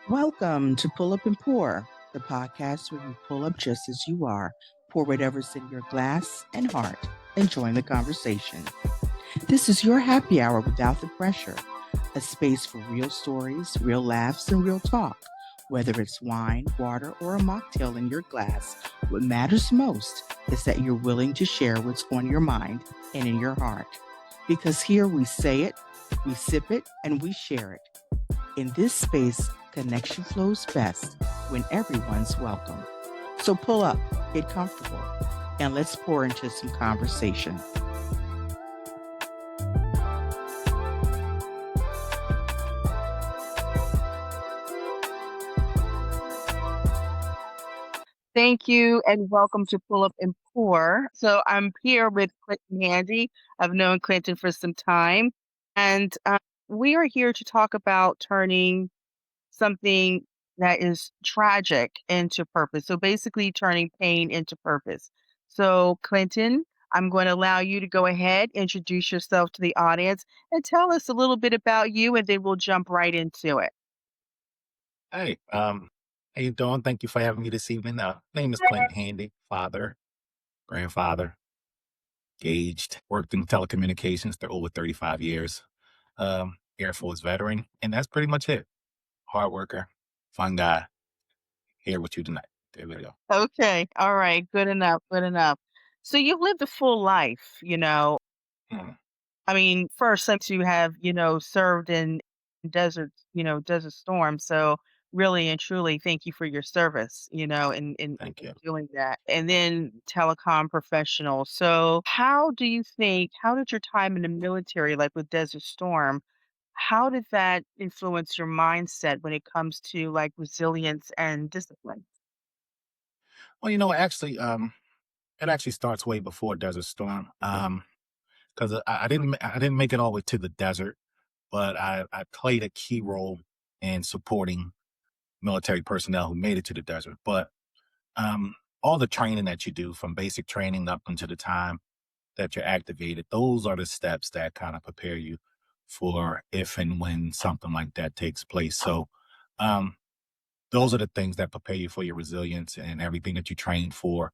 Welcome to Pull Up and Pour, the podcast where you pull up just as you are, pour whatever's in your glass and heart, and join the conversation. This is your happy hour without the pressure, a space for real stories, real laughs, and real talk. Whether it's wine, water, or a mocktail in your glass, what matters most is that you're willing to share what's on your mind and in your heart. Because here we say it, we sip it, and we share it. In this space, connection flows best when everyone's welcome. So pull up, get comfortable, and let's pour into some conversation. Thank you and welcome to Pull Up and Pour. So I'm here with Clinton Handy. I've known Clinton for some time, and we are here to talk about turning something that is tragic into purpose. So basically turning pain into purpose. So Clinton, I'm going to allow you to go ahead, introduce yourself to the audience and tell us a little bit about you and then we'll jump right into it. Hey, how you doing? Thank you for having me this evening. Name is Clinton Handy, father, grandfather, engaged, worked in telecommunications for over 35 years, Air Force veteran, and that's pretty much it. Hard worker, fun guy, here with you tonight. There we go. Okay. All right. Good enough. Good enough. So you've lived a full life. Mm, I mean, first, since you have, served in desert storm. So really and truly, thank you for your service, thank in you. doing that. And then telecom professional. So how did your time in the military, like with Desert Storm, how did that influence your mindset when it comes to like resilience and discipline? Well, it actually starts way before Desert Storm. Because I didn't make it all the way to the desert, but I played a key role in supporting military personnel who made it to the desert. But all the training that you do from basic training up until the time that you're activated, those are the steps that kind of prepare you for if and when something like that takes place. So, um, those are the things that prepare you for your resilience and everything that you train for.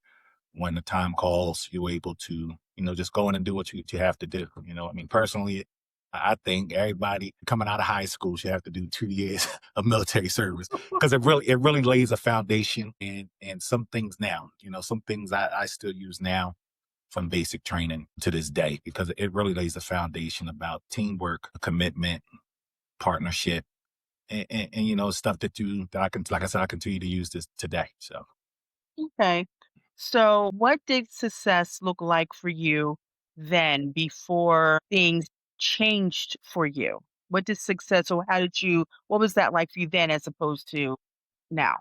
When the time calls, you're able to, just go in and do what you have to do. I mean, personally, I think everybody coming out of high school should have to do 2 years of military service because it really lays a foundation and some things now, some things I still use now from basic training to this day because it really lays a foundation about teamwork, commitment, partnership, and stuff that I can, like I said, I continue to use this today. So Okay. So, what did success look like for you then before things changed for you? What did success, or what was that like for you then as opposed to now?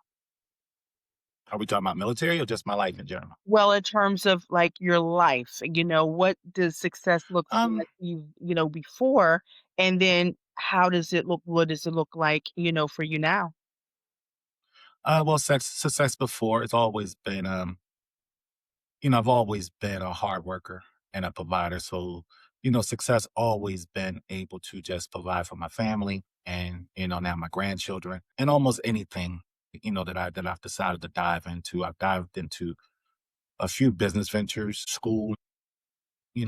are we talking about military or just my life in general? Well, in terms of like your life, what does success look Um, like before? And then what does it look like, for you now? well, success before it's always been, I've always been a hard worker and a provider. So, success always been able to just provide for my family and, now my grandchildren and almost anything, that I've decided to dive into. I've dived into a few business ventures, school,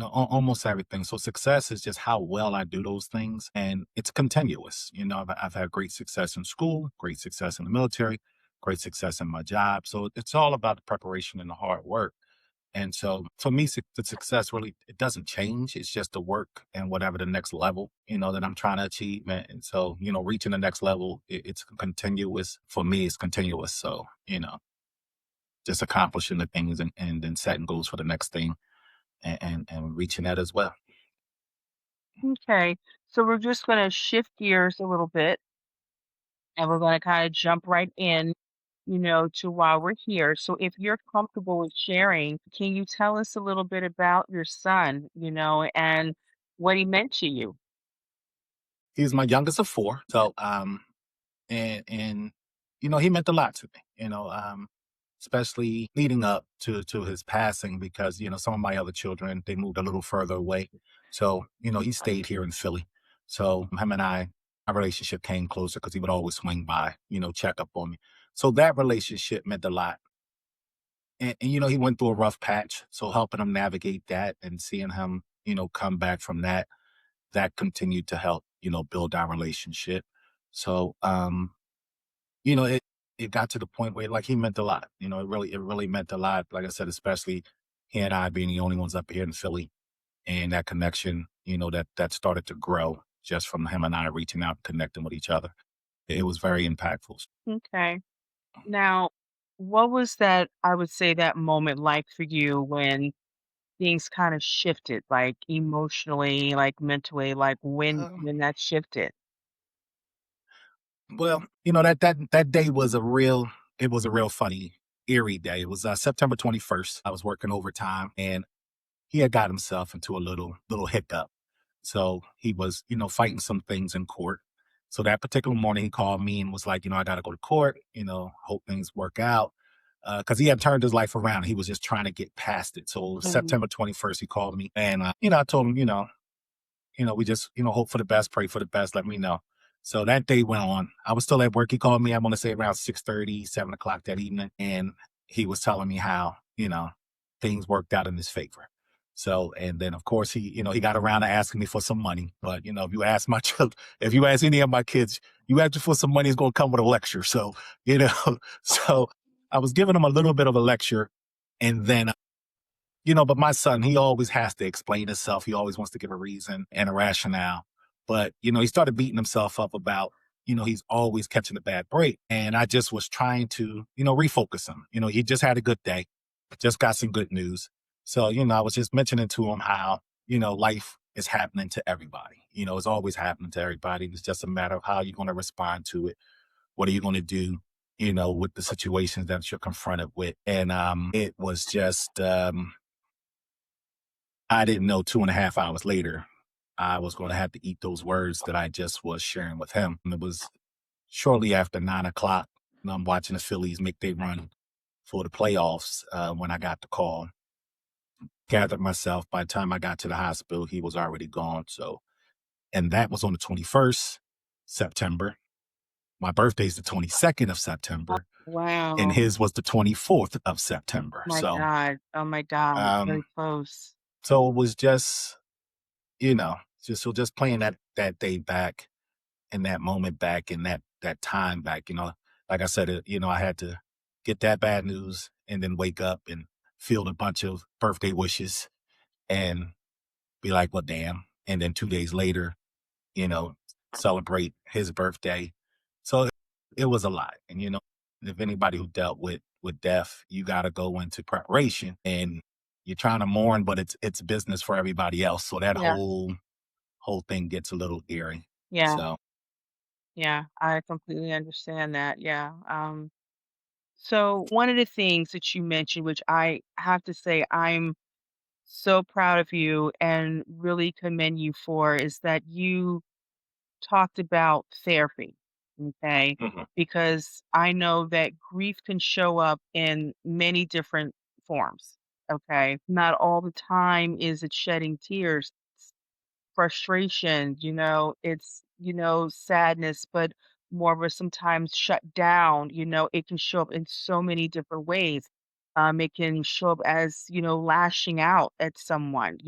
almost everything. So success is just how well I do those things. And it's continuous. I've had great success in school, great success in the military, great success in my job. So it's all about the preparation and the hard work. And so for me, the success really, it doesn't change. It's just the work and whatever the next level, that I'm trying to achieve. And so, reaching the next level, it's continuous. For me, it's continuous. So, just accomplishing the things and then setting goals for the next thing and reaching that as well. Okay. So we're just going to shift gears a little bit and we're going to kind of jump right in, to while we're here. So if you're comfortable with sharing, can you tell us a little bit about your son, and what he meant to you? He's my youngest of four. So, and he meant a lot to me, especially leading up to his passing because, some of my other children, they moved a little further away. So, he stayed here in Philly. So him and I our relationship came closer because he would always swing by, check up on me. So that relationship meant a lot. And he went through a rough patch. So helping him navigate that and seeing him, come back from that, that continued to help, build our relationship. So, it got to the point where like he meant a lot. It really meant a lot. Like I said, especially he and I being the only ones up here in Philly, and that connection, that started to grow just from him and I reaching out and connecting with each other. It was very impactful. Okay. Now, what was that, I would say, that moment like for you when things kind of shifted, like emotionally, like mentally, like Um, when that shifted? well, that day was a real funny, eerie day. It was September 21st. I was working overtime, and he had got himself into a little hiccup. So he was, fighting some things in court. So that particular morning, he called me and was like, I got to go to court. Hope things work out. Because he had turned his life around. He was just trying to get past it. So Mhm. September 21st, he called me, and I told him, we just, hope for the best, pray for the best, let me know. So that day went on. I was still at work. He called me, I want to say around 6:30, 7 o'clock that evening. And he was telling me how, things worked out in his favor. So, and then of course he got around to asking me for some money. But if you ask my children, if you ask any of my kids, you ask for some money, it's gonna come with a lecture. So, so I was giving him a little bit of a lecture. And then but my son, he always has to explain himself. He always wants to give a reason and a rationale. But, he started beating himself up about, he's always catching a bad break. And I just was trying to, refocus him. He just had a good day, just got some good news. So, I was just mentioning to him how, life is happening to everybody. It's always happening to everybody. It's just a matter of how you're going to respond to it. What are you going to do? With the situations that you're confronted with. And it was just I didn't know 2.5 hours later, I was going to have to eat those words that I just was sharing with him. And it was shortly after 9 o'clock. I'm watching the Phillies make their run for the playoffs when I got the call. Gathered myself. By the time I got to the hospital, he was already gone. So, and that was on the 21st September. My birthday's the 22nd of September, and Wow. his was the 24th of September. My God. Oh my God. Um, Very close. so it was just, just playing that day back and that moment back and that time back, like I said, I had to get that bad news and then wake up and field a bunch of birthday wishes and be like, well, damn. And then 2 days later, you know, celebrate his birthday. So it was a lot. And, if anybody who dealt with death, you got to go into preparation and you're trying to mourn, but it's business for everybody else. So that Yeah. whole thing gets a little eerie. Yeah. So, Yeah. I completely understand that. Yeah. So one of the things that you mentioned, which I have to say I'm so proud of you and really commend you for, is that you talked about therapy. Okay. mhm, Because I know that grief can show up in many different forms. Okay. Not all the time is it shedding tears, frustration, it's, sadness, but more of a sometimes shut down, it can show up in so many different ways. It can show up as, lashing out at someone,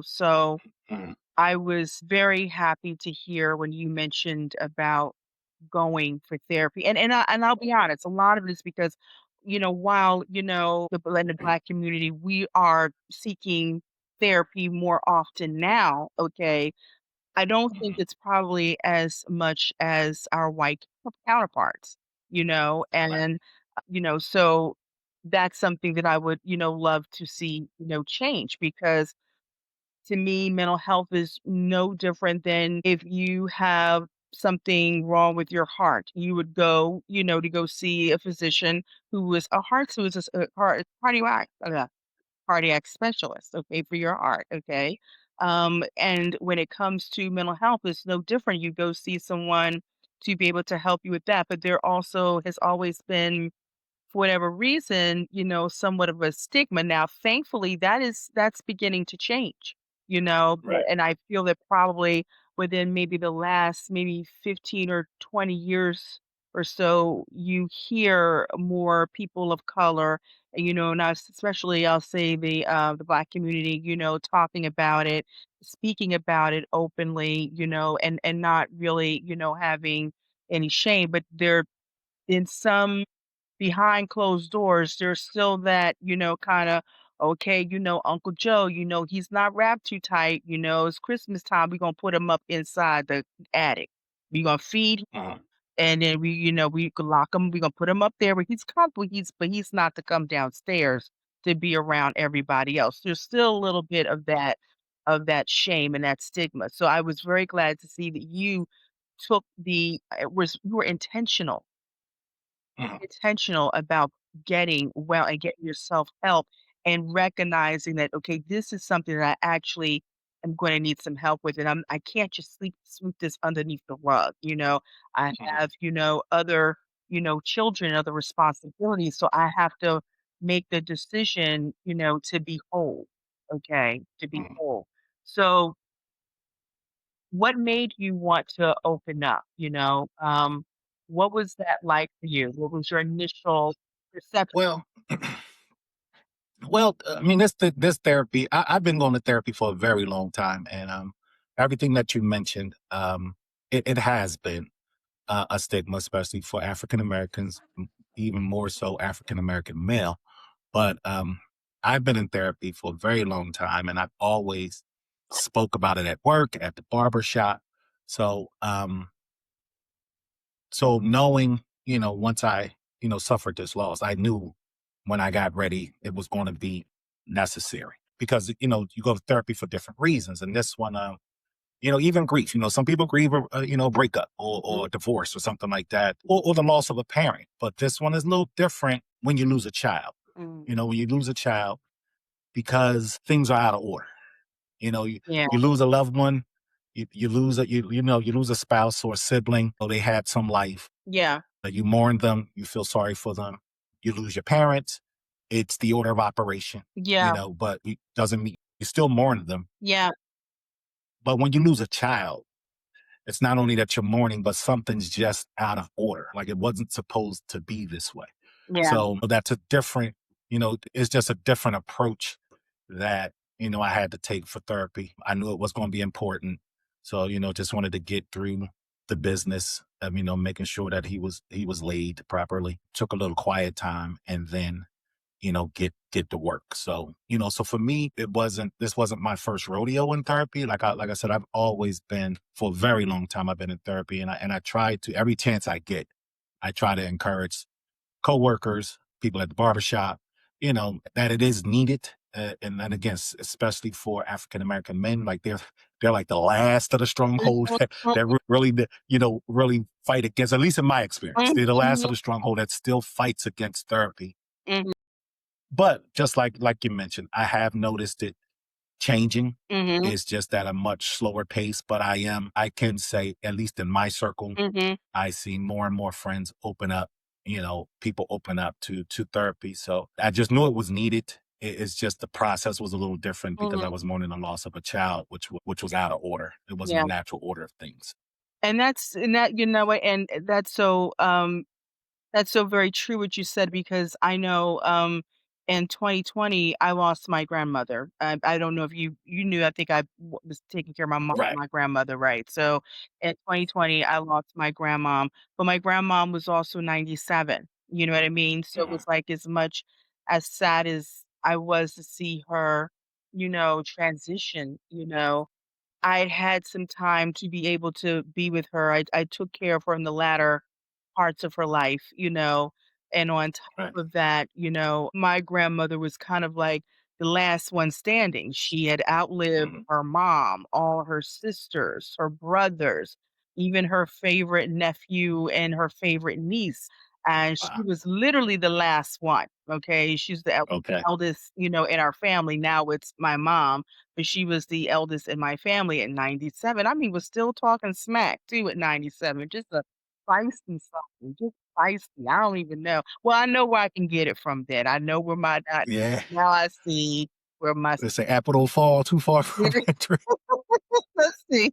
So mhm, I was very happy to hear when you mentioned about going for therapy. And I'll be honest, a lot of it is because, while, the blended Black community, we are seeking therapy more often now, okay? I don't think mhm. it's probably as much as our white counterparts, Right. and, so that's something that I would, love to see, change because to me, mental health is no different than if you have something wrong with your heart. You would go, to go see a physician who is a heart, who is a cardiac specialist, okay, for your heart, okay? And when it comes to mental health, it's no different. You go see someone to be able to help you with that. But there also has always been, for whatever reason, somewhat of a stigma. Now, thankfully, that's beginning to change, Right. and I feel that probably within maybe the last maybe 15 or 20 years or so, you hear more people of color, not especially I'll say the Black community, talking about it, speaking about it openly, and not really, having any shame, but they're in some behind closed doors, there's still that, kinda, "Okay, Uncle Joe, he's not wrapped too tight, it's Christmas time, we're gonna put him up inside the attic. We're gonna feed him, Uh-huh. and then we could lock him, we're gonna put him up there where he's comfortable, but he's not to come downstairs to be around everybody else." There's still a little bit of that shame and that stigma. So I was very glad to see that you took was you were Uh-huh. intentional about getting well and getting yourself help and recognizing that, okay, this is something that I actually am going to need some help with. And I can't just sweep this underneath the rug. I Uh-huh. have, other, children, other responsibilities. So I have to make the decision, to be whole. Okay. To be Uh-huh. whole. So what made you want to open up, what was that like for you? What was your initial perception? Well, well, I mean, this therapy. I've been going to therapy for a very long time, and everything that you mentioned, it has been a stigma, especially for African Americans, even more so African American male. But I've been in therapy for a very long time, and I've always spoke about it at work, at the barber shop. So, so knowing, once I, suffered this loss, I knew when I got ready, it was going to be necessary because, you go to therapy for different reasons. And this one, even grief, some people grieve, breakup or divorce or something like that, or the loss of a parent. But this one is a little different when you lose a child, Mhm. when you lose a child because things are out of order. Yeah, You lose a loved one, you lose you lose a spouse or a sibling, or they had some life. yeah, You mourn them, you feel sorry for them. You lose your parents, it's the order of operation, yeah, but it doesn't mean you still mourn them. yeah, But when you lose a child, it's not only that you're mourning, but something's just out of order. Like it wasn't supposed to be this way. yeah, So that's a different, it's just a different approach that, I had to take for therapy. I knew it was going to be important. So, just wanted to get through the business of, making sure that he was laid properly. Took a little quiet time and then, get to work. So, so for me, this wasn't my first rodeo in therapy. Like I said, I've always been for a very long time, I've been in therapy, and I try to every chance I get, I try to encourage coworkers, people at the barbershop, that it is needed. And then again, especially for African American men, like they're like the last of the stronghold that really, really fight against. At least in my experience, mhm, they're the last of mhm, the stronghold that still fights against therapy. mhm, But just like you mentioned, I have noticed it changing. mhm, It's just at a much slower pace. But I can say, at least in my circle, mhm, I see more and more friends open up, people open up to therapy. So I just knew it was needed. It's just the process was a little different because I mhm, was mourning the loss of a child, which was out of order. It wasn't yeah. a natural order of things. And that, what, and that's so very true what you said because I know, in 2020, I lost my grandmother. I don't know if you knew, I think was taking care of Right. my grandmother, right? So in 2020, I lost my grandmom, but my grandmom was also 97. You know what I mean? So it Uh-huh. was like as much as sad as I was to see her, transition, I'd had some time to be able to be with her. I took care of her in the latter parts of her life, and on top Right. of that, my grandmother was kind of like the last one standing. She had outlived Mhm. her mom, all her sisters, her brothers, even her favorite nephew and her favorite niece. And she Wow. was literally the last one. Okay. She's the Okay. eldest, in our family. Now it's my mom, but she was the eldest in my family at 97. I mean, was still talking smack too at 97. Just a feisty something, just feisty. I don't even know. Well, I know where I can get it from then. I know where my Yeah. now I see where my They say apple don't fall too far from the tree. let's see.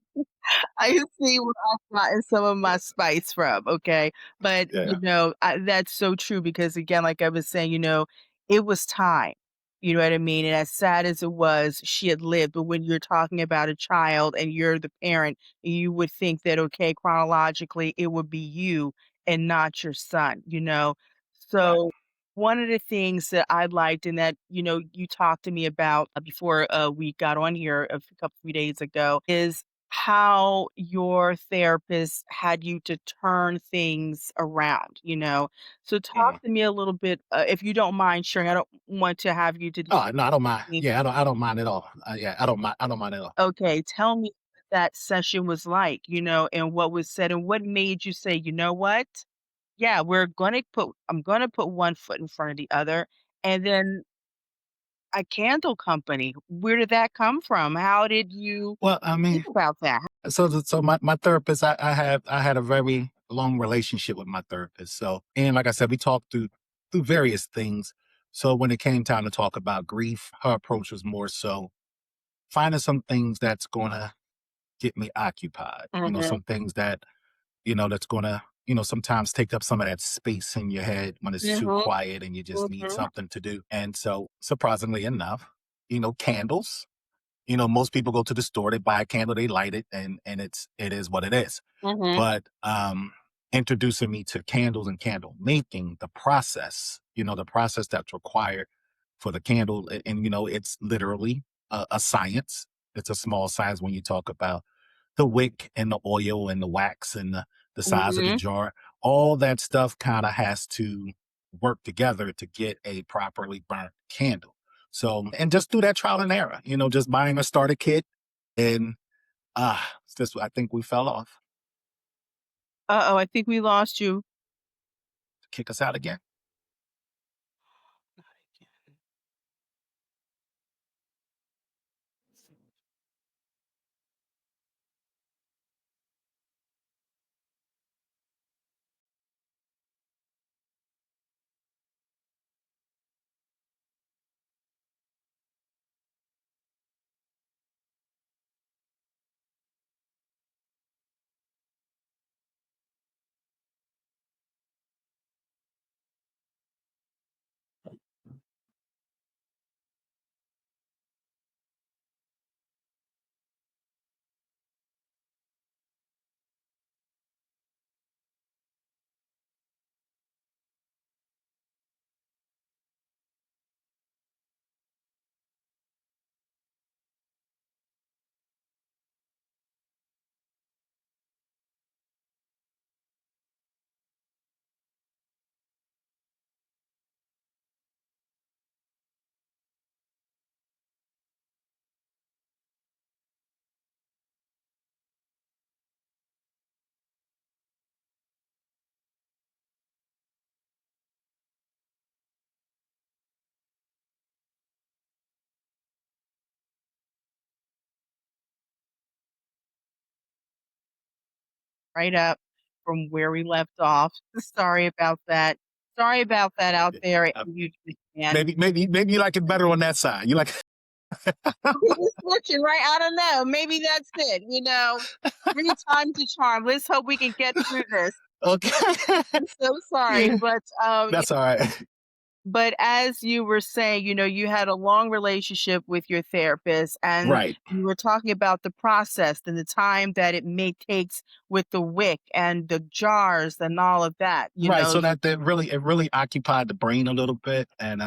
I see where I've gotten some of my spice from, okay? But, Yeah, that's so true because, again, like I was saying, it was time. You know what I mean? And as sad as it was, she had lived. But when you're talking about a child and you're the parent, you would think that, okay, chronologically, it would be you and not your son, you know? right. So, one of the things that I liked and that, you talked to me about before we got on here a couple few days ago is how your therapist had you to turn things around, you know? So talk Mhm. to me a little bit, if you don't mind sharing. I don't want to have you to Oh, no, I don't mind. me. Yeah, I don't mind at all. Yeah, I don't mind at all. Okay, tell me what that session was like, and what was said and what made you say, "You know what? Yeah, I'm gonna put one foot in front of the other." And then a candle company, where did that come from? How did you Well, I think mean, about that? so my therapist, I had a very long relationship with my therapist. So, and like I said, we talked through various things. So when it came time to talk about grief, her approach was more so finding some things that's gonna get me occupied. Mhm, Some things that that's gonna sometimes take up some of that space in your head when it's too mhm, quiet and you just need mhm, something to do. And so, surprisingly enough, candles. Most people go to the store, they buy a candle, they light it, and it is what it is. mhm. But introducing me to candles and candle making, the process that's required for the candle, and it's literally a science. It's a small science when you talk about the wick and the oil and the wax and the size of the Mhm. jar. All that stuff kind of has to work together to get a properly burnt candle. So, and just do that trial and error, just buying a starter kit and it's just I think we fell off. Uh-oh, I think we lost you. Kick us out again. Right up from where we left off. Sorry about that. Sorry about that out Yeah. there Uh, in YouTube land. maybe you like it better on that side. You like We just switching, right? I don't know. Maybe that's it. Three times the charm. Let's hope we can get through this. okay. I'm so sorry, Yeah, but that's all right. but as you were saying, you had a long relationship with your therapist and Right. you were talking about the process and the time that it may takes with the wick and the jars and all of that, you Right. know. So that really it really occupied the brain a little bit, and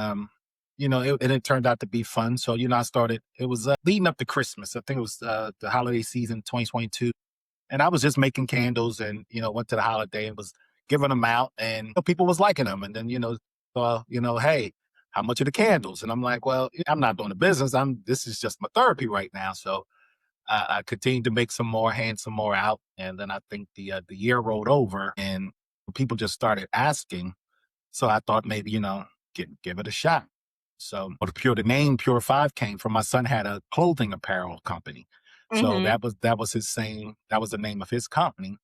it turned out to be fun. So I started. It was leading up to Christmas. I think it was the holiday season 2022, and I was just making candles, and went to the holiday and was giving them out, and people was liking them, and then hey, how much are the candles? And I'm like, well, I'm not doing the business. This is just my therapy right now. So I continued to make some more, hand some more out, and then I think the year rolled over, and people just started asking. So I thought maybe give it a shot. So the name Pure Five came from my son had a clothing apparel company, so Mhm. that was his same that was the name of his company.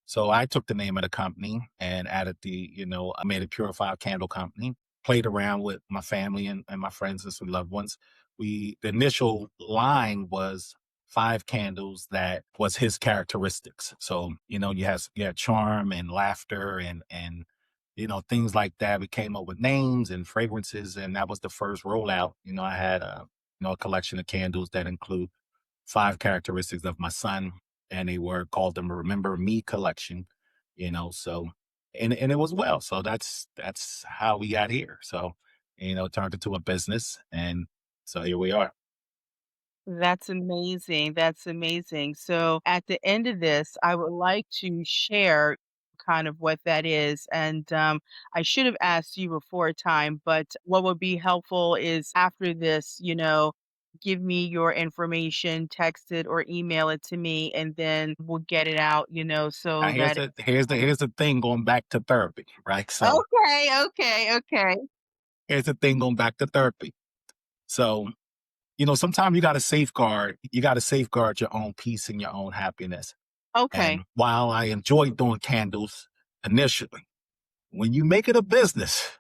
So I took the name of the company and added I made a Pure Five candle company. Played around with my family and my friends and some loved ones the initial line was 5 candles that was his characteristics. So, you had charm and laughter and things like that. We came up with names and fragrances, and that was the first rollout. I had a collection of candles that include 5 characteristics of my son, and they were called the Remember Me collection. So and it was well. So that's how we got here. So, it turned into a business, and so here we are. That's amazing. That's amazing. So at the end of this, I would like to share kind of what that is. And I should have asked you before time, but what would be helpful is after this, give me your information, text it or email it to me, and then we'll get it out, Now so here's that. the thing going back to therapy, right? So Okay, okay, okay, here's the thing going back to therapy. So, sometimes you gotta safeguard your own peace and your own happiness. okay, And while I enjoy doing candles initially, when you make it a business,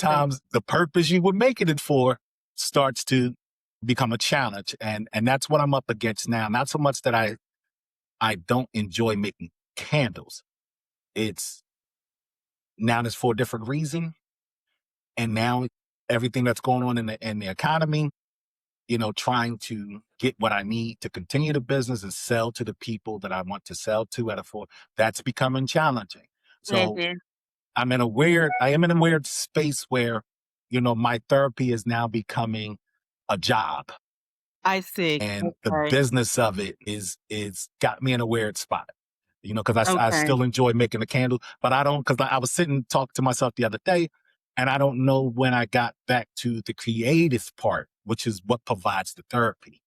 okay. sometimes the purpose you were making it for starts to become a challenge. And that's what I'm up against now. Not so much that I don't enjoy making candles. It's now it's for a different reason. And now everything that's going on in the economy, trying to get what I need to continue the business and sell to the people that I want to sell to at a full, that's becoming challenging. So Hmm. I am in a weird space where, my therapy is now becoming a job, I see. and the Okay, business of it is got me in a weird spot. Because I okay. still enjoy making the candle, but I don't, because I was sitting talking to myself the other day, and I don't know when I got back to the creative part, which is what provides the therapy.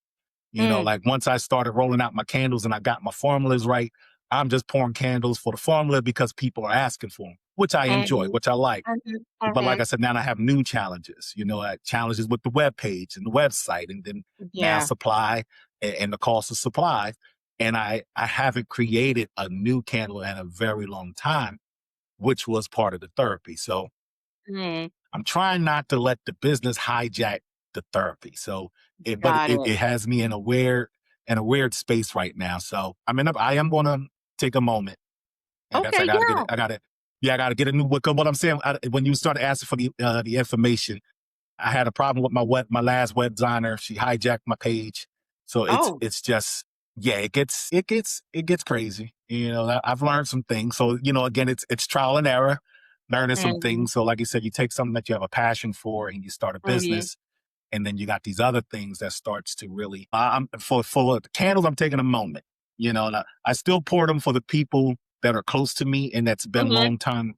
Mm, Like once I started rolling out my candles and I got my formulas right, I'm just pouring candles for the formula because people are asking for them, which I enjoy, mhm, which I like. mhm, But like mhm. I said, now I have new challenges, challenges with the web page and the website, and then now Yeah. supply and the cost of supply. And I haven't created a new candle in a very long time, which was part of the therapy. So Mm, I'm trying not to let the business hijack the therapy. So but got it. it has me in a weird space right now. So I am gonna take a moment. I guess I Okay, gotta get yeah. it. I gotta get a new book. What I'm saying, when you started asking for the information, I had a problem with my last web designer. She hijacked my page, so Oh. it's just, yeah, it gets crazy. I've learned some things. So again, it's trial and error, learning some Mhm, things. So like you said, you take something that you have a passion for and you start a mhm. business, and then you got these other things that starts to really. I'm for the candles. I'm taking a moment. And I still pour them for the people that are close to me and that's been Mhm. long term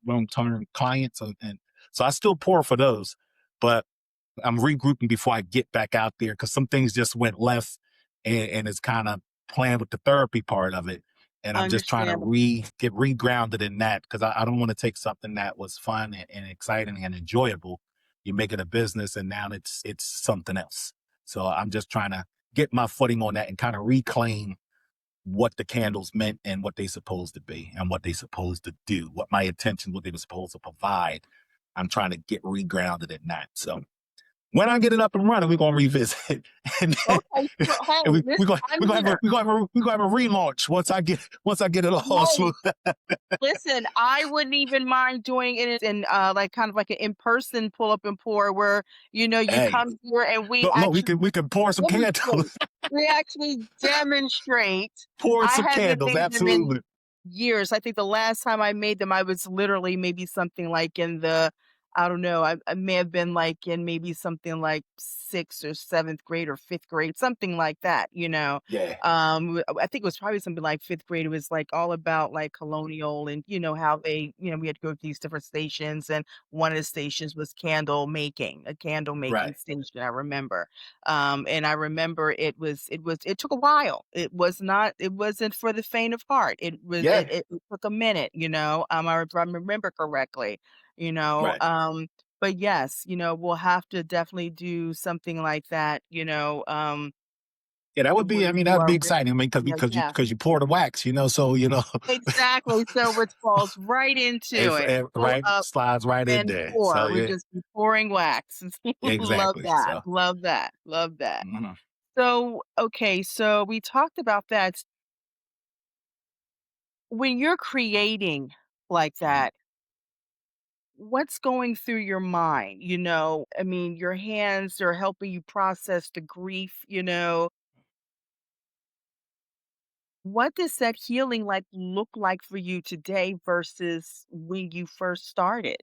clients, and so I still pour for those, but I'm regrouping before I get back out there because some things just went left, and it's kind of playing with the therapy part of it. And I'm just trying to Understandable. get regrounded in that because I don't want to take something that was fun and exciting and enjoyable. You make it a business, and now it's something else. So I'm just trying to get my footing on that and kind of reclaim what the candles meant and what they supposed to be and what they supposed to do, what my intention, what they were supposed to provide. I'm trying to get regrounded in that. So when I get it up and running, we're gonna revisit, and, Okay, so hey, and listen, I'm we're gonna have a here. relaunch once I get it all Hey, smooth. listen, I wouldn't even mind doing it in, like, kind of like an in-person pull up and pour where, you Hey, come here and we look, we actually can pour some demonstrate. candles, We actually demonstrate. pour I some haven't candles. made them in Absolutely. years. I think the last time I made them, I was literally maybe something like in the I don't know, I may have been like in maybe something like 6th or 7th grade or 5th grade, something like that. Yeah. I think it was probably something like 5th grade. It was like all about like colonial and how they, we had to go to these different stations and one of the stations was a candle making Right. station, I remember. And I remember it took a while. It wasn't for the faint of heart. Yeah. It took a minute. If I remember correctly, you know. Right. But yes, we'll have to definitely do something like that, Yeah, that to would be. where I mean, you that'd are be ready. exciting. I mean, Yeah, yeah. because you pour the wax, so Exactly, so it falls right into it. Pull right up slides right in and there. So pour. We yeah, just be pouring wax. Love exactly. that, So love that, love that. mhm, So, okay, so we talked about that. When you're creating like mhm. that, what's going through your mind? I mean, your hands are helping you process the grief. What does that healing look like for you today versus when you first started?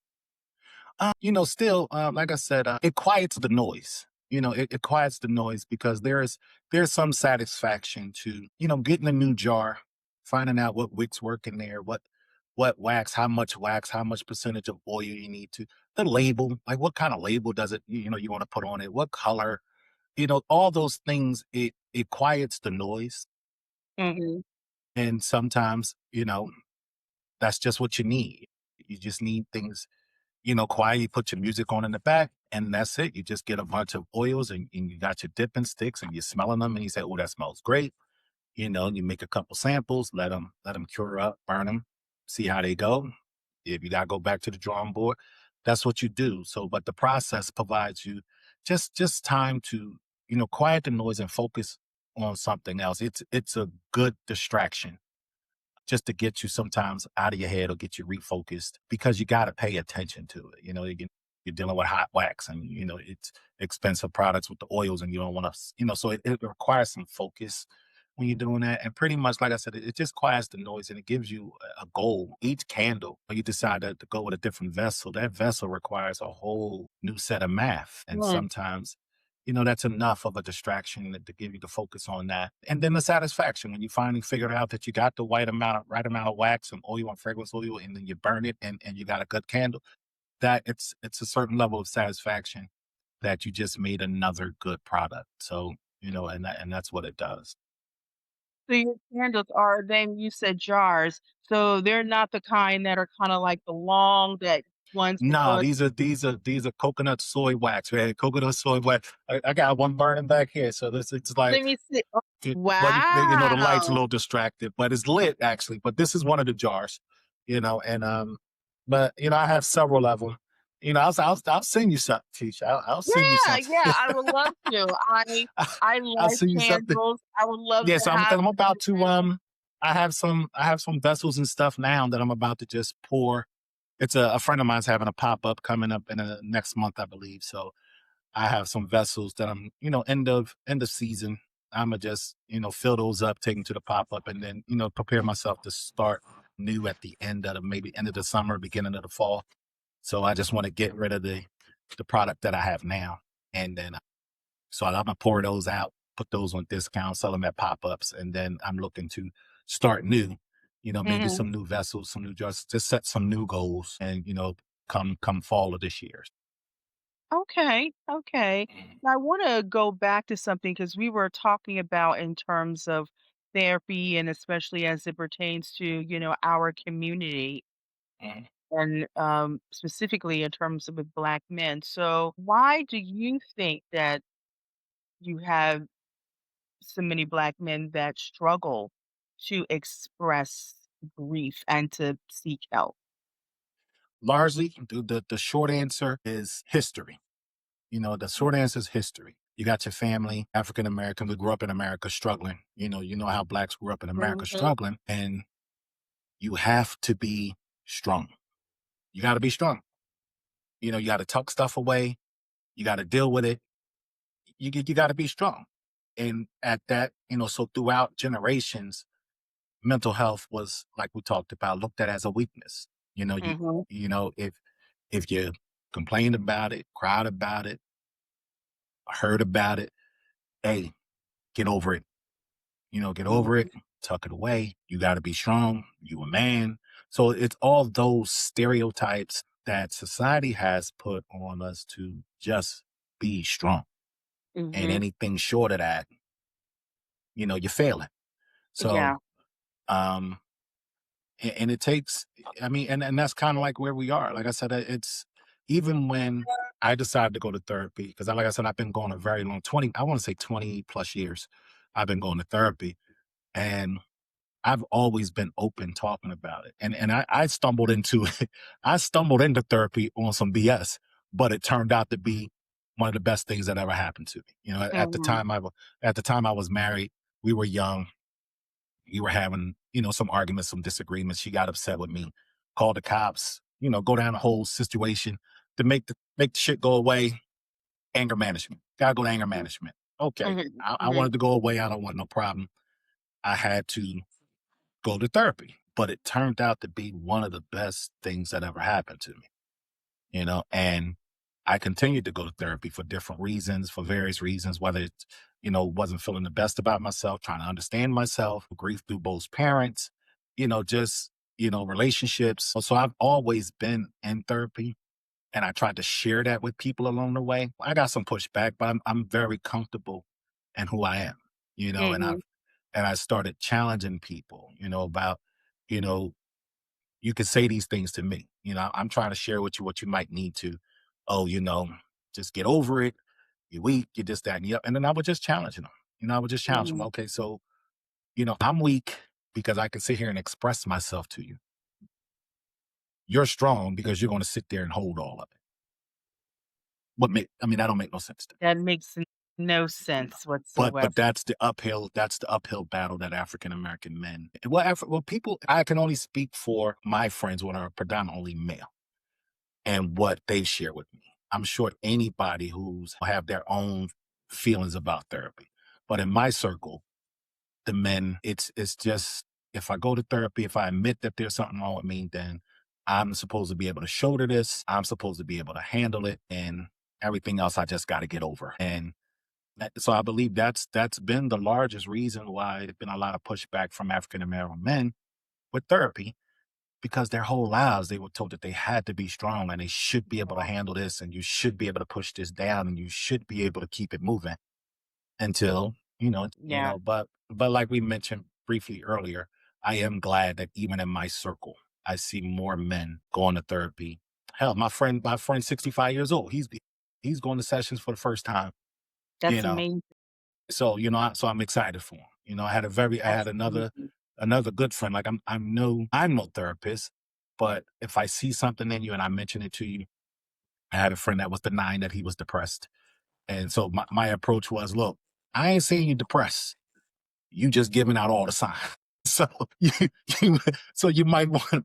Still, like I said, it quiets the noise. It quiets the noise because there's some satisfaction to getting a new jar, finding out what wicks work in there, what wax, how much percentage of oil you need to the label, like what kind of label does it you want to put on it, what color, all those things. It quiets the noise, Mhm. and sometimes that's just what you need. You just need things quiet. You put your music on in the back, and that's it. You just get a bunch of oils, and you got your dipping sticks, and you're smelling them, and you say, "Oh, that smells great." You make a couple samples, let them cure up, burn them, see how they go. If you gotta go back to the drawing board, that's what you do. So, but the process provides you just time to quiet the noise and focus on something else. It's a good distraction just to get you sometimes out of your head or get you refocused because you got to pay attention to it. You're dealing with hot wax and, it's expensive products with the oils and you don't want to, so it requires some focus when you're doing that. And pretty much, like I said, it just quiets the noise and it gives you a goal. Each candle, when you decide to go with a different vessel, that vessel requires a whole new set of math. And Mm, sometimes that's enough of a distraction to give you the focus on that. And then the satisfaction when you finally figure out that you got the right amount of wax and oil and fragrance oil, and then you burn it and you got a good candle, that it's a certain level of satisfaction that you just made another good product. So, and that's what it does. so your candles are then you said jars, so they're not the kind that are kinda like the long that ones that No, go. these are coconut soy wax, man. Coconut soy wax. I got one burning back here. So this it's Let like me see. Oh, but the light's a wow. little distracted, but it's lit actually. But this is one of the jars, and but I have several of them. I'll send you something, Teach. I'll send you Yeah, something. yeah, I would love to. I I'll love send you something. candles. I would love Yeah, to so have I'm about to candles. I have some vessels and stuff now that I'm about to just pour. It's a friend of mine's having a pop up coming up in the next month, I believe. So I have some vessels that I'm, end of season. I'ma just, fill those up, take them to the pop up, and then, prepare myself to start new at the maybe end of the summer, beginning of the fall. So I just want to get rid of the product that I have now, and then so I'm gonna pour those out, put those on discount, sell them at pop ups, and then I'm looking to start new. Maybe Mhm. some new vessels, some new just set some new goals, and come fall of this year. Okay, okay. Mhm, Now I wanna go back to something because we were talking about in terms of therapy and especially as it pertains to, our community mhm. and, specifically in terms of with Black men. So why do you think that you have so many Black men that struggle to express grief and to seek help? Largely, the short answer is history. The short answer is history. You got your family, African American, we grew up in America struggling. You know how blacks grew up in America Mhm, struggling, and you have to be strong. You got to be strong. You got to tuck stuff away. You got to deal with it. You got to be strong. And at that, so throughout generations, mental health was like we talked about, looked at as a weakness. You know, you mhm, if you complained about it, cried about it, heard about it, hey, get over it. Get over mhm, it, tuck it away. You got to be strong. You a man. So it's all those stereotypes that society has put on us to just be strong. And mhm. anything short of that, you're failing. So, Yeah. um, and it takes, I mean, and that's kind of like where we are. Like I said, it's even when I decided to go to therapy, because like I said, I've been going a very long 20, I want to say 20 plus years. I've been going to therapy, and I've always been open talking about it. And I stumbled into I stumbled into therapy on some BS, but it turned out to be one of the best things that ever happened to me. You know, Mhm. at the time I was married, we were young, we were having, some arguments, some disagreements. She got upset with me, called the cops, go down the whole situation to make the shit go away. Anger management. Gotta go to anger management. Okay. Mhm. I Mhm. wanted to go away. I don't want no problem. I had to go to therapy. But it turned out to be one of the best things that ever happened to me, and I continued to go to therapy for different reasons, for various reasons, whether it's, wasn't feeling the best about myself, trying to understand myself, grief through both parents, just, relationships. So I've always been in therapy, and I tried to share that with people along the way. I got some pushback, but I'm very comfortable in who I am, Mhm. and I started challenging people, about, you know, you could say these things to me. I'm trying to share with you what you might need to. Oh, just get over it. You're weak. You're this, that, and the other. And then I would just challenge them. I would just challenge them. Mhm. Okay, so, I'm weak because I can sit here and express myself to you. You're strong because you're going to sit there and hold all of it. That don't make no sense to That makes no me. sense But whatsoever. that's the uphill battle that African American men, people, I can only speak for my friends when are predominantly male and what they share with me. I'm sure anybody who's have their own feelings about therapy. But in my circle, the men, it's just, if I go to therapy, if I admit that there's something wrong with me, then I'm supposed to be able to shoulder this. I'm supposed to be able to handle it, and everything else I just got to get over. And so I believe that's been the largest reason why there's been a lot of pushback from African American men with therapy, because their whole lives they were told that they had to be strong and they should be able to handle this, and you should be able to push this down, and you should be able to keep it moving until, Yeah. but like we mentioned briefly earlier, I am glad that even in my circle, I see more men going to therapy. Hell, my friend 65 years old, he's going to sessions for the first time, you That's know. amazing. So, so I'm excited for him. I That's had amazing. another good friend. Like I'm no therapist, but if I see something in you and I mention it to you, I had a friend that was denying that he was depressed. And so my approach was, look, I ain't saying you depressed. You just giving out all the signs. So you, you so I you like might want to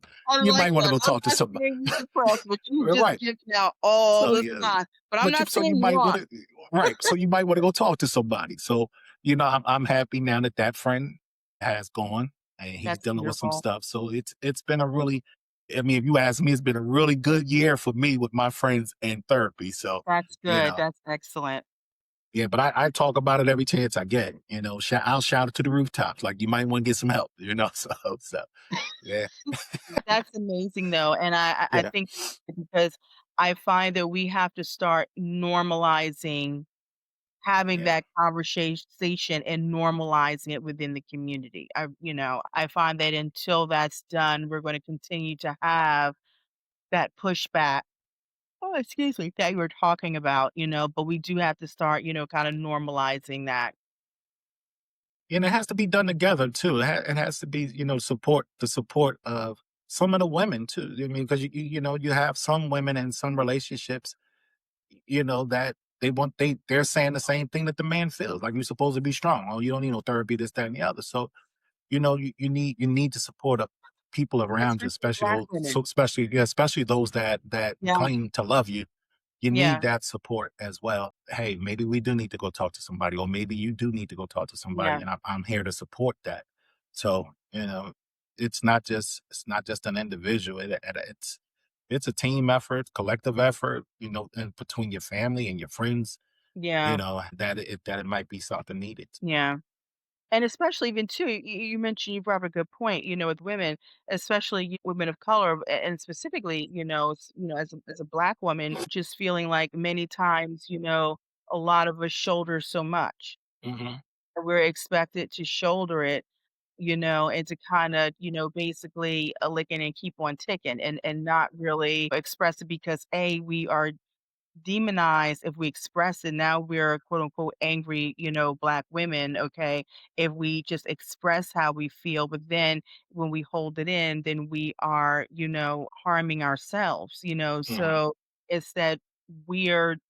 that. go I'm talk to not somebody. saying you depressed, but you just Right. giving out all So the yeah, signs. But I'm not saying you you might want are. to, right. So you might want to go talk to somebody. So, I'm happy now that that friend has gone and he's That's dealing with some beautiful. stuff. So it's been a really, I mean, if you ask me, it's been a really good year for me with my friends and therapy. So, That's you good. know, That's excellent. yeah, but I talk about it every chance I get. I'll shout it to the rooftops. Like, you might want to get some help. So yeah, That's amazing though, and I yeah, think because I find that we have to start normalizing having yeah. that conversation and normalizing it within the community. I find that until that's done, we're gonna continue to have that pushback. Oh, excuse me, that you were talking about, but we do have to start, kinda normalizing that. And it has to be done together too. It has to be, the support of some of the women too. I mean, because you have some women in some relationships, that they're saying the same thing that the man feels. Like, you're supposed to be strong. Oh, you don't need no therapy, this, that, and the other. So, you need to support people around you, Especially Black women. especially those that Yeah, claim to love you. You need yeah, that support as well. Hey, maybe we do need to go talk to somebody, or maybe you do need to go talk to somebody, yeah, and I'm here to support that. So, it's not just an individual. It's a team effort, collective effort, and between your family and your friends, yeah, that it might be something needed. yeah. And especially even too, you mentioned you brought up a good point, with women, especially women of color, and specifically, as a Black woman, just feeling like many times, a lot of us shoulder so much. Hmm. We're expected to shoulder it, and to kind of, basically lick it and keep on ticking, and not really express it because a we are demonized if we express it. Now we're quote unquote angry, black women, okay? If we just express how we feel, but then when we hold it in, then we are, harming ourselves, Mhm. So it's that weird,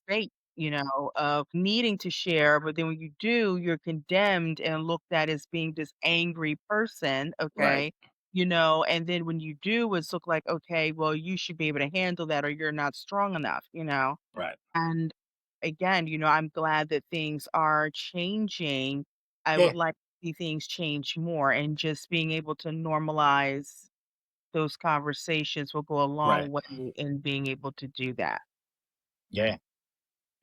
state, of needing to share, but then when you do, you're condemned and looked at as being this angry person, Right. okay? And then when you do, it's look like, okay, well, you should be able to handle that or you're not strong enough. Right. And again, I'm glad that things are changing. I Yeah. would like to see things change more and just being able to normalize those conversations will go a Right. long way in being able to do that. Yeah.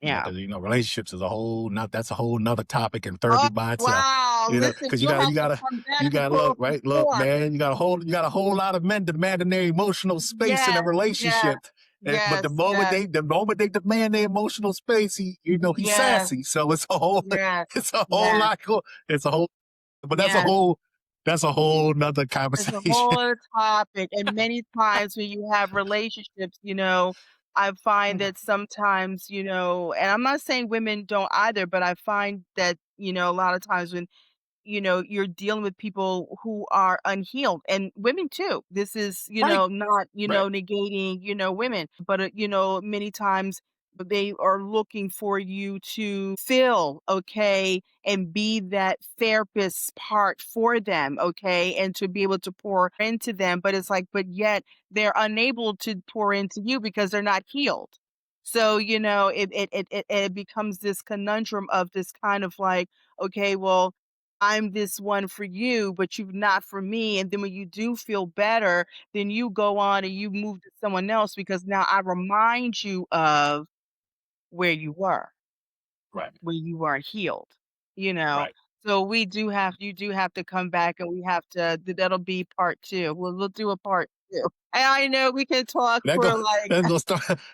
Yeah, Yeah. because relationships is a whole not that's a whole nother topic and Oh, therapy by itself. wow. Listen, Because you'll have you to gotta come back you and gotta pull look, up a right? Look, fork. man, you got a whole lot of men demanding their emotional space in a Yes, yes, relationship. But yes, yes, the moment they demand their emotional space, he's yes, sassy. So it's a whole yes, it's a whole yes, lot it's a whole but yes. that's a whole nother It's a whole conversation. other topic, and many times when you have relationships, I find that sometimes, and I'm not saying women don't either, but I find that, a lot of times when you're dealing with people who are unhealed and women too. This is, Right, not, right, negating, women, but, many times they are looking for you to feel okay and be that therapist part for them, okay, and to be able to pour into them. But it's like, but yet they're unable to pour into you because they're not healed. So, it becomes this conundrum of this kind of like, okay, well, I'm this one for you, but you're not for me. And then when you do feel better, then you go on and you move to someone else because now I remind you of where you were, right, when you weren't healed, you know? right. So you do have to come back and we have to, that'll be part two. We'll do a part two. And I know we can talk That go for like, that's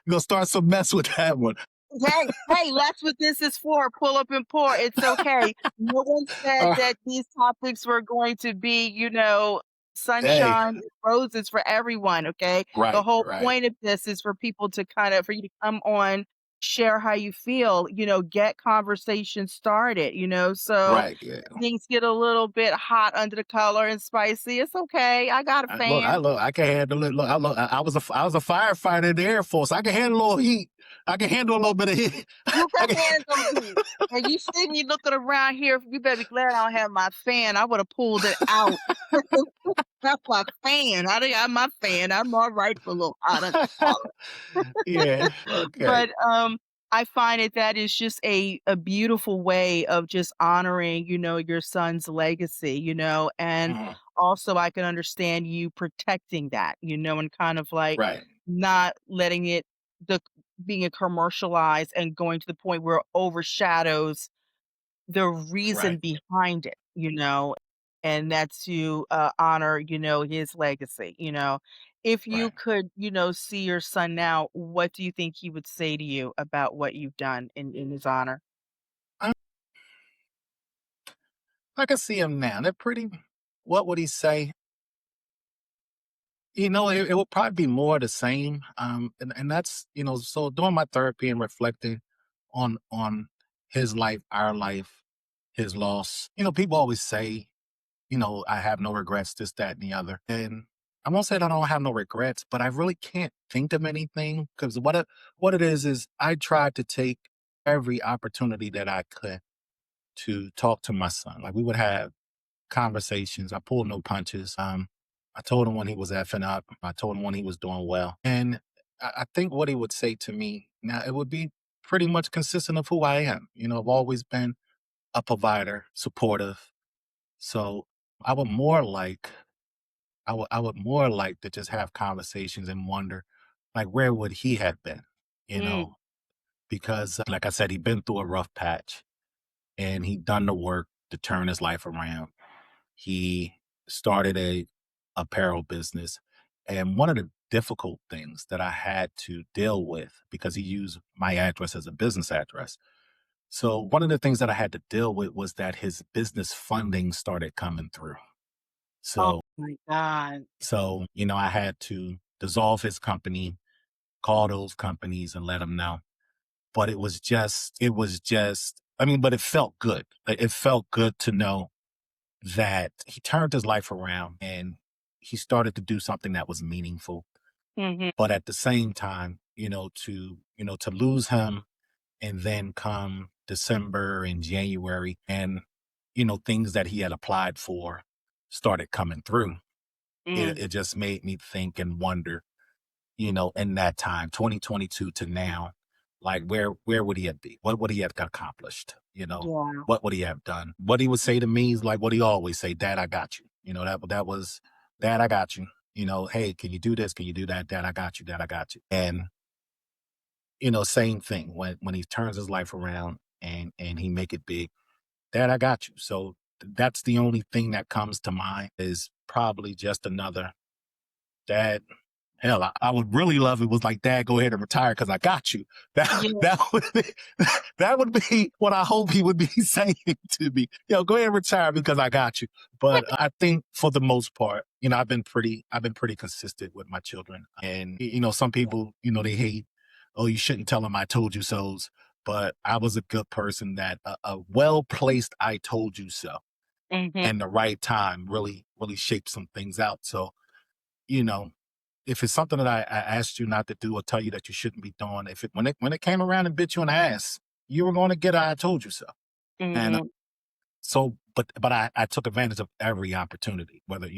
gonna start some mess with that one. hey, hey, that's what this is for. Pull up and pour. It's okay. No one said Uh, that these topics were going to be, hey, sunshine and roses for everyone. Okay. The right, whole right, point of this is for people to for you to come on, share how you feel, get conversation started, so right, yeah. things get a little bit hot under the collar and spicy. It's okay. I got a fan. I can handle it. Look, I was a firefighter in the Air Force. I can handle a little heat. I can handle a little bit of heat. You I can can, handle heat. And you see me looking around here, you better be glad I don't have my fan. I would have pulled it out. That's my fan. I didn't have my fan. I'm all right for a little hot under the collar. yeah, okay, But I find that is just a beautiful way of just honoring, your son's legacy, and mhm, also I can understand you protecting that, and kind of like right, not letting it the being a commercialized and going to the point where it overshadows the reason right, behind it, and that's to, honor, his legacy, If you right. could, see your son now, what do you think he would say to you about what you've done in his honor? I, I can see him now. They're pretty. What would he say? It would probably be more the same. And that's so doing my therapy and reflecting on his life, our life, his loss. People always say, I have no regrets, this, that, and the other. And I won't say that I don't have no regrets, but I really can't think of anything because what it is I tried to take every opportunity that I could to talk to my son. Like we would have conversations. I pulled no punches. I told him when he was effing up. I told him when he was doing well. And I think what he would say to me now, it would be pretty much consistent of who I am. I've always been a provider, supportive. So I would more like I would more like to just have conversations and wonder, like, where would he have been? You Mm. know, because like I said, he'd been through a rough patch and he'd done the work to turn his life around. He started a apparel business. And one of the difficult things that I had to deal with because he used my address as a business address. So one of the things that I had to deal with was that his business funding started coming through. Oh So my god. I had to dissolve his company, call those companies and let them know. But I mean, but it felt good. It felt good to know that he turned his life around and he started to do something that was meaningful. Mhm. But at the same time, to lose him and then come December and January and, things that he had applied for started coming through. It, Mm. it just made me think and wonder, in that time, 2022 to now, like where would he have be? What would he have accomplished? Yeah. What would he have done? What he would say to me is like what he always say, Dad, I got you. That was Dad, I got you. Hey, can you do this? Can you do that? Dad, I got you. Dad, I got you. And same thing when he turns his life around and he make it big. Dad, I got you. So that's the only thing that comes to mind is probably just another dad. Hell, I would really love it was like, Dad, go ahead and retire because I got you. That Yeah. that would be, that would be what I hope he would be saying to me. Go ahead and retire because I got you. But I think for the most part, I've been pretty consistent with my children. And some people, they hate, oh, you shouldn't tell them I told you so's. But I was a good person that a well placed I told you so Mhm. and the right time really, really shaped some things out. So, you know, if it's something that I asked you not to do or tell you that you shouldn't be doing, if it when it came around and bit you in the ass, you were going to get a I told you so. And Mhm. so, but I took advantage of every opportunity. Whether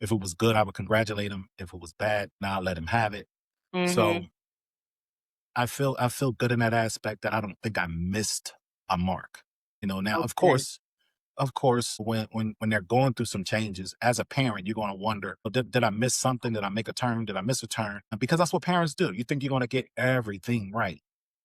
if it was good, I would congratulate him. If it was bad, now I let him have it. So Mhm. I feel good in that aspect that I don't think I missed a mark. Now Okay. of course, when they're going through some changes, as a parent, you're going to wonder, "Well, did I miss something? Did I make a turn? Did I miss a turn?" Because that's what parents do. You think you're going to get everything right,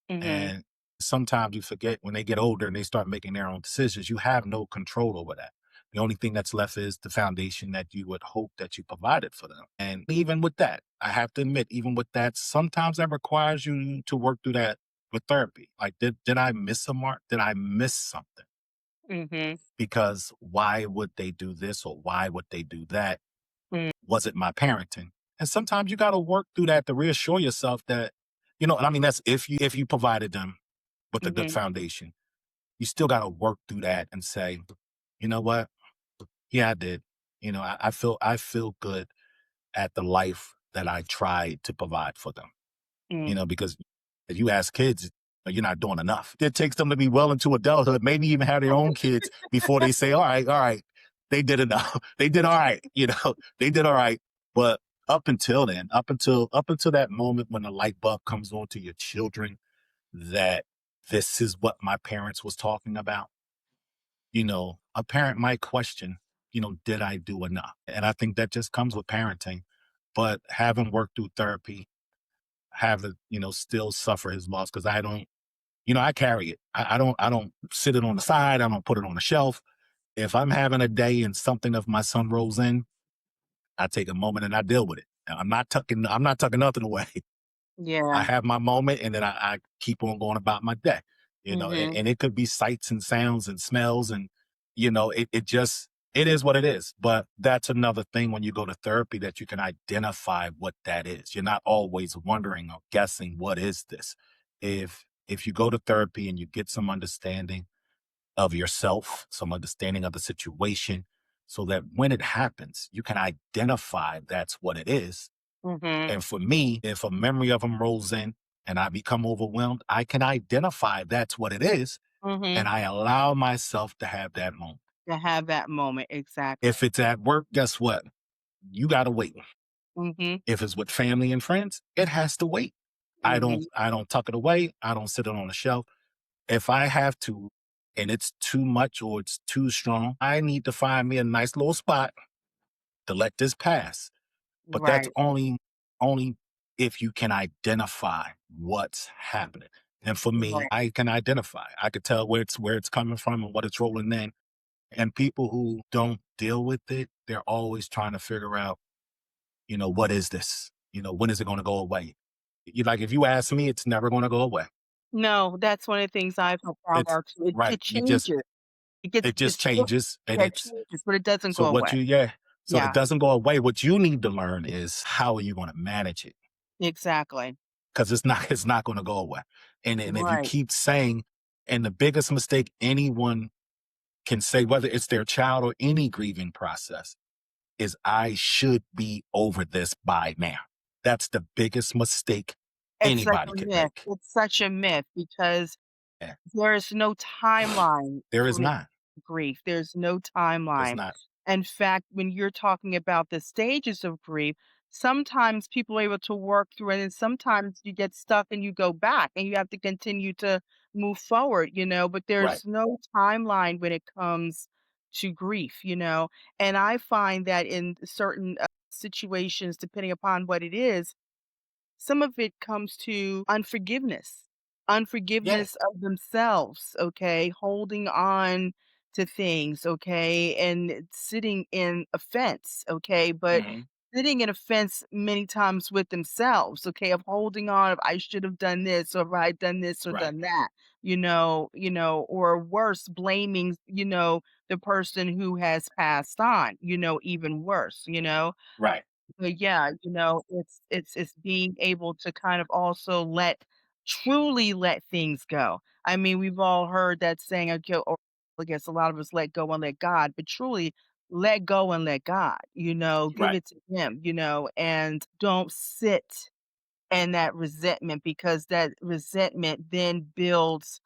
Mhm. and sometimes you forget when they get older and they start making their own decisions. You have no control over that. The only thing that's left is the foundation that you would hope that you provided for them. And even with that, I have to admit, even with that, sometimes that requires you to work through that with therapy. Like, did I miss a mark? Did I miss something? Mhm. Because why would they do this or why would they do that? Mm. Was it my parenting? And sometimes you got to work through that to reassure yourself that, and I mean, that's if you provided them with a good Mhm. foundation, you still got to work through that and say, you know what? Yeah, I did. I feel good at the life that I tried to provide for them. Mm. Because if you ask kids, you're not doing enough. It takes them to be well into adulthood, maybe even have their own kids before they say, all right, they did enough. They did all right. They did all right. But up until then, up until that moment when the light bulb comes on to your children that this is what my parents was talking about, a parent might question, did I do enough? And I think that just comes with parenting. But having worked through therapy, have it, still suffer his loss because I don't, I carry it. I don't sit it on the side. I don't put it on the shelf. If I'm having a day and something of my son rolls in, I take a moment and I deal with it. I'm not tucking nothing away. I Yeah. have my moment and then I keep on going about my day, Mhm. and it could be sights and sounds and smells and, it is what it is. But that's another thing when you go to therapy that you can identify what that is. You're not always wondering or guessing, what is this? If you go to therapy and you get some understanding of yourself, some understanding of the situation, so that when it happens, you can identify that's what it is. Mhm. And for me, if a memory of them rolls in and I become overwhelmed, I can identify that's what it is. And Mhm. I allow myself to have that moment. To have that moment, exactly. If it's at work, guess what? You got to wait. Mhm. If it's with family and friends, it has to wait. Mhm. I don't tuck it away. I don't sit it on the shelf. If I have to, and it's too much or it's too strong, I need to find me a nice little spot to let this pass. But that's Right. only if you can identify what's happening. And for me, Right. I can identify. I could tell where it's coming from and what it's rolling in. And people who don't deal with it, they're always trying to figure out, what is this? When is it going to go away? Like if you ask me, it's never going to go away. No, that's one of the things I've found It's out too. It right. changes. It just It's still, changes and yeah, it it's changes, but it doesn't so go what away. you yeah. So it Yeah, doesn't go away. What you need to learn is how are you going to manage it? exactly. because it's not it's not going to go away. And if you Right. keep saying, and the biggest mistake anyone can say, whether it's their child or any grieving process, is I should be over this by now. That's the biggest mistake It's such anybody a could myth. make. It's such a myth because Yeah. there is no timeline There is for not. grief. There's no There's timeline. not. In fact, when you're talking about the stages of grief, sometimes people are able to work through it, and sometimes you get stuck and you go back and you have to continue to move forward, but Right. there's no timeline when it comes to grief. And I find that in certain situations, depending upon what it is, some of it comes to unforgiveness, Yeah. unforgiveness of themselves, okay, holding on to things, okay, and sitting in offense, okay, but Hmm. sitting in offense many times with themselves, okay, of holding on of I should have done this or if I had done this or Right. done that, or worse, blaming, the person who has passed on, even worse. Right. But yeah, it's being able to kind of also truly let things go. I mean, we've all heard that saying, okay, or I guess a lot of us let go and let God, but truly let go and let God, give Right. it to him, and don't sit in that resentment because that resentment then builds,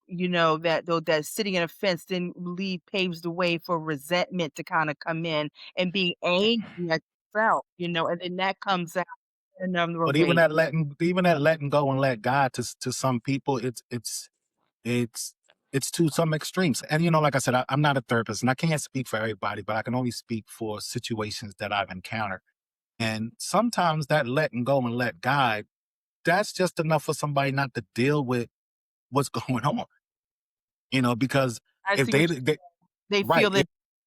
that though that sitting in a fence then lead paves the way for resentment to kind of come in and being angry at yourself, and then that comes out in a number of But even ways. that letting go and let God, to some people, it's it's to some extremes. And like I said, I'm not a therapist and I can't speak for everybody, but I can only speak for situations that I've encountered. And sometimes that letting go and let God, that's just enough for somebody not to deal with what's going on. Because I if see what they they feel right, that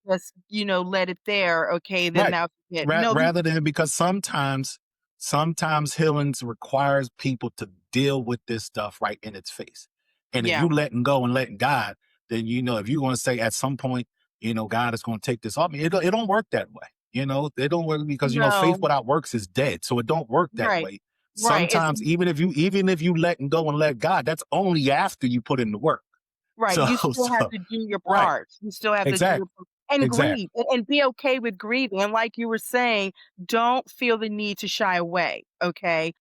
just, let it there, okay, then right. now forget. No, this Rather than, because sometimes healings requires people to deal with this stuff right in its face. And if yeah, you letting go and letting God, then if you're going to say at some point, God is going to take this off me, it don't work that way. It don't work because faith no, without works is dead. So it don't work that right, way. right. It's Sometimes even if you letting go and let God, that's only after you put in the work. right, So you still have so to do your right, part. You still have to do your exactly, part and grieve, exactly, and be okay with grieving, and like you were saying, don't feel the need to shy away, okay?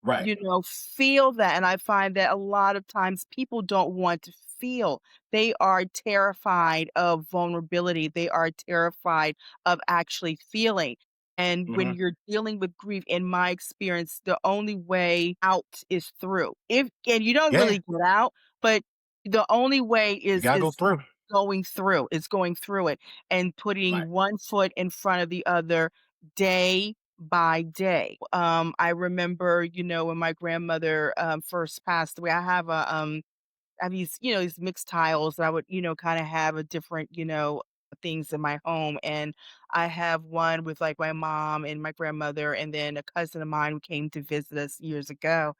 right. Feel that. And I find that a lot of times people don't want to feel. They are terrified of vulnerability. They are terrified of actually feeling. And when Hmm. you're dealing with grief, in my experience, the only way out is through. If and you don't Yeah, really get out, but the only way you is gotta go through. going through it and Right. putting one foot in front of the other day by day. I remember, when my grandmother first passed away, I have these mixed tiles that I would, kind of have a different, things in my home. And I have one with like my mom and my grandmother, and then a cousin of mine who came to visit us years ago.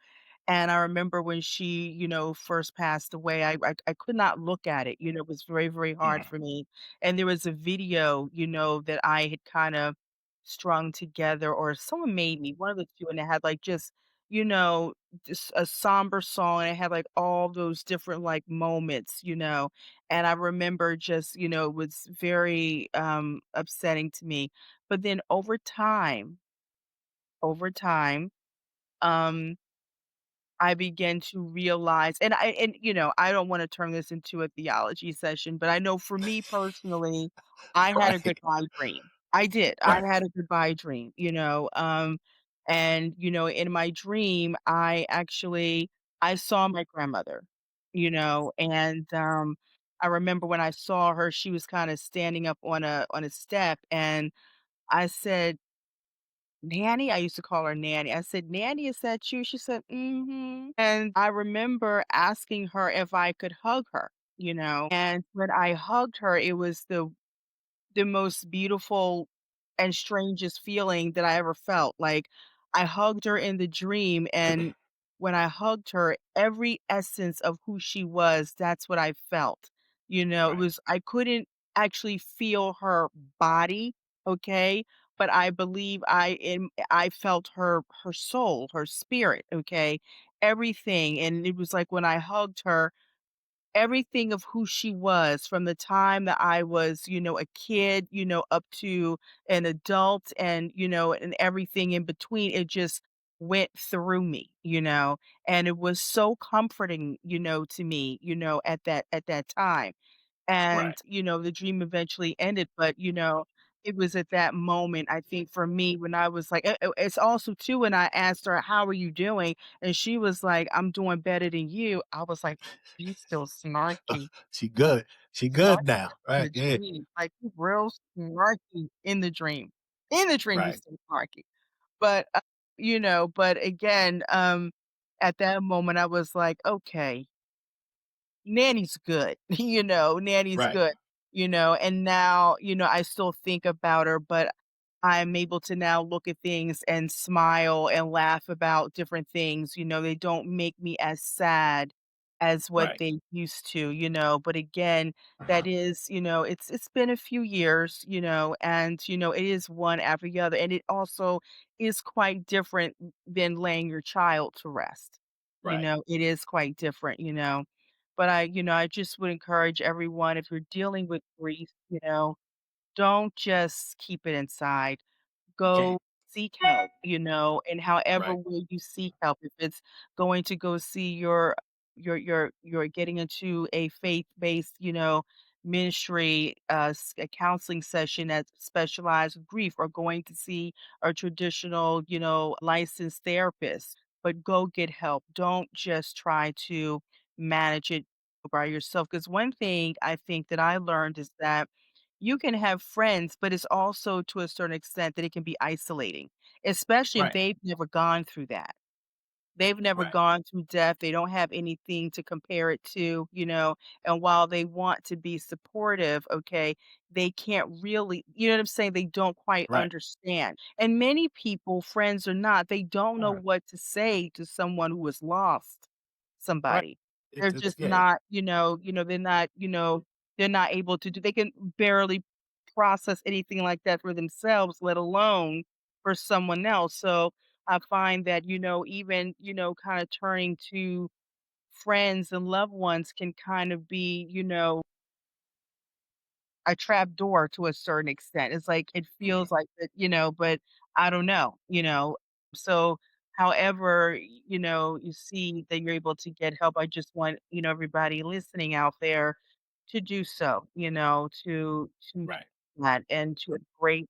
And I remember when she, first passed away, I could not look at it. It was very, very hard Mhm. for me. And there was a video, that I had kind of strung together, or someone made me, one of the two, and it had like you know, just a somber song, and it had like all those different like moments. And I remember just, it was very upsetting to me. But then over time, um, I began to realize, I don't wanna turn this into a theology session, but I know for me personally, I had a Right, goodbye dream. I did. I right. had a goodbye dream, and, in my dream, I saw my grandmother, and, I remember when I saw her, she was kinda standing up on a step, and I said, Nanny, I used to call her Nanny. I said, "Nanny, is that you?" She said, "Mhm." And I remember asking her if I could hug her, and when I hugged her, it was the most beautiful and strangest feeling that I ever felt. Like, I hugged her in the dream, and when I hugged her, every essence of who she was, that's what I felt. It Right. was I couldn't actually feel her body, okay? but I believe I felt her soul, her spirit, okay? Everything, and it was like when I hugged her, everything of who she was from the time that I was, a kid, up to an adult and everything in between, it just went through me, and it was so comforting, to me, at that time. And, Right. the dream eventually ended, but, it was at that moment, I think for me, when I was like it's also too when I asked her, "How are you doing?" And she was like, "I'm doing better than you." I was like, "She's still snarky, She good. She snarky good now. in Right. the Yeah. dream, like, you real snarky in the dream. In the dream, you Right. still snarky." But, but again, at that moment, I was like, "Okay, Nanny's good, Nanny's Right. good, and now, I still think about her, but I'm able to now look at things and smile and laugh about different things, they don't make me as sad as what Right. they used to, but again, that is, it's been a few years, and, it is one after the other, and it also is quite different than laying your child to rest, Right. it is quite different, but I just would encourage everyone if you're dealing with grief, don't just keep it inside. You Go can't. seek help, and however Right. way you seek help, if it's going to go see you're getting into a faith-based, ministry, a counseling session that specialized with grief, or going to see a traditional, licensed therapist, but go get help. Don't just try to manage it by yourself. Because one thing I think that I learned is that you can have friends, but it's also to a certain extent that it can be isolating, especially if Right. they've never gone through that. They've never Right. gone through death, they don't have anything to compare it to, and while they want to be supportive, okay, they can't really you know what I'm saying? They don't quite Right. understand. And many people, friends or not, they don't know Right. what to say to someone who has lost Right. somebody. They're It's just yeah. not, they're not able to do they can barely process anything like that for themselves, let alone for someone else. So I find that, even, kind of turning to friends and loved ones can kind of be, a trap door to a certain extent. It's like it Mhm. feels like that, but I don't know, So however, you see that you're able to get help, I just want, everybody listening out there to do so, to Right. that and to embrace,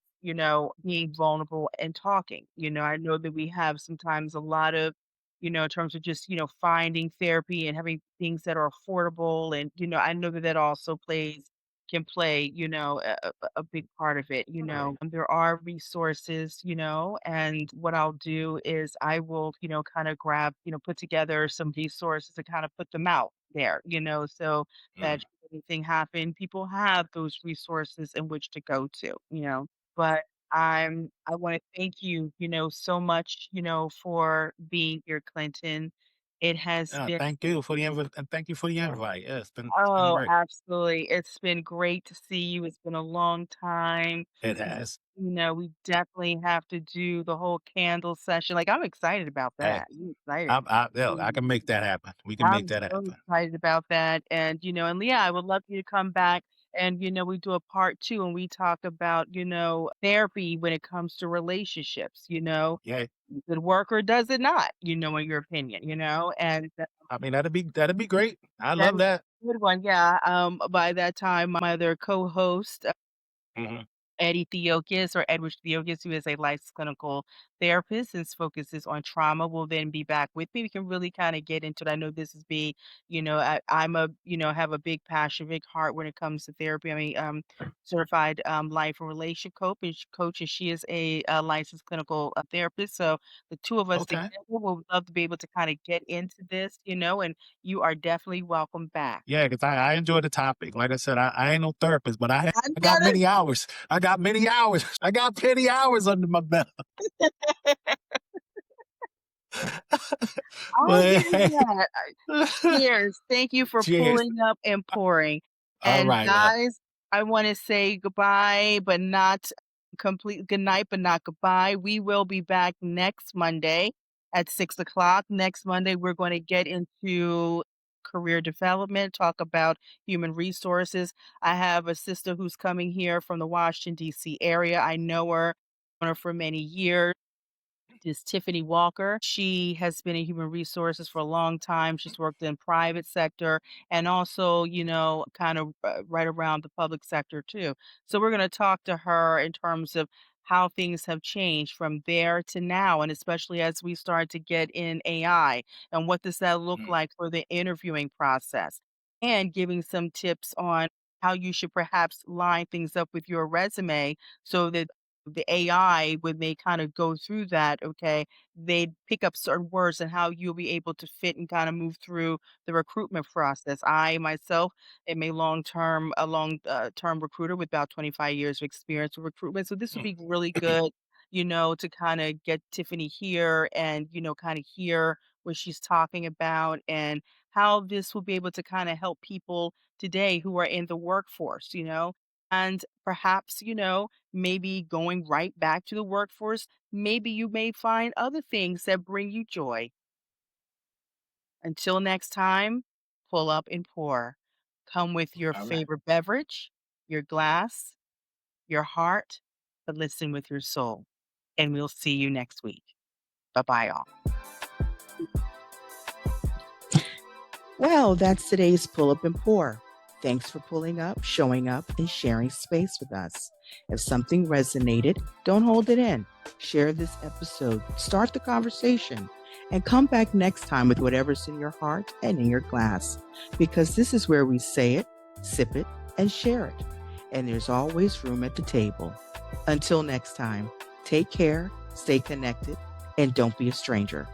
being vulnerable and talking. I know that we have sometimes a lot of, in terms of just, finding therapy and having things that are affordable. And, I know that that also can play, a big part of it, Right. There are resources, and what I'll do is I will, kind of grab, put together some resources to kind of put them out there, so that Mhm. should anything happen, people have those resources in which to go to, But I want to thank you, so much, for being here, Clinton. It has been Thank you for the and thank you for the invite. Yeah, it's been Oh, great. absolutely. It's been great to see you. It's been a long time. It has. We definitely have to do the whole candle session. Like, I'm excited about Hey, that. I'm excited. I can make that happen. We can make I'm that so happen. excited about that. And, yeah, I would love you to come back and, we do a part two and we talk about, therapy when it comes to relationships, Yeah. does it work or does it not, in your opinion, and I mean, that'd be great. I that love is that. a good one. Yeah. By that time, my other co-host, Mhm. Eddie Theokis or Edward Theokis, who is a licensed clinical therapist and focuses on trauma, will then be back with me. We can really kind of get into it. I know this is be, I'm a, have a big passion, big heart when it comes to therapy. I'm a certified life and relationship coach, and she is a licensed clinical therapist. So the two of us together Okay. will love to be able to kind of get into this, and you are definitely welcome back. Yeah, 'cause I enjoy the topic. Like I said, I ain't no therapist, but I'm I got gonna many hours. I got many hours. I got many hours under my belt. I'll But give you that. Cheers. Thank you for cheers. pulling up and pouring. All And right, love. guys, I want to say goodbye, but not complete good night, but not goodbye. We will be back next Monday at 6 o'clock. Next Monday, we're going to get into career development, talk about human resources. I have a sister who's coming here from the Washington, D.C. area. I know her, known her for many years is Tiffany Walker. She has been in human resources for a long time. She's worked in private sector and also, kind of right around the public sector too. So we're going to talk to her in terms of how things have changed from there to now, and especially as we start to get in AI, and what does that look Mm, like for the interviewing process, and giving some tips on how you should perhaps line things up with your resume so that the AI, when they kind of go through that, okay, they pick up certain words and how you'll be able to fit and kind of move through the recruitment process. I myself am a long term recruiter with about 25 years of experience with recruitment. So this would mm. be really good, to kind of get Tiffany here and, kind of hear what she's talking about and how this will be able to kind of help people today who are in the workforce, and perhaps, maybe going right back to the workforce, maybe you may find other things that bring you joy. Until next time, pull up and pour. Come with your All right. favorite beverage, your glass, your heart, but listen with your soul. And we'll see you next week. Bye bye, all. Well, that's today's Pull Up and Pour. Thanks for pulling up, showing up, and sharing space with us. If something resonated, don't hold it in. Share this episode, start the conversation, and come back next time with whatever's in your heart and in your glass. Because this is where we say it, sip it, and share it. And there's always room at the table. Until next time, take care, stay connected, and don't be a stranger.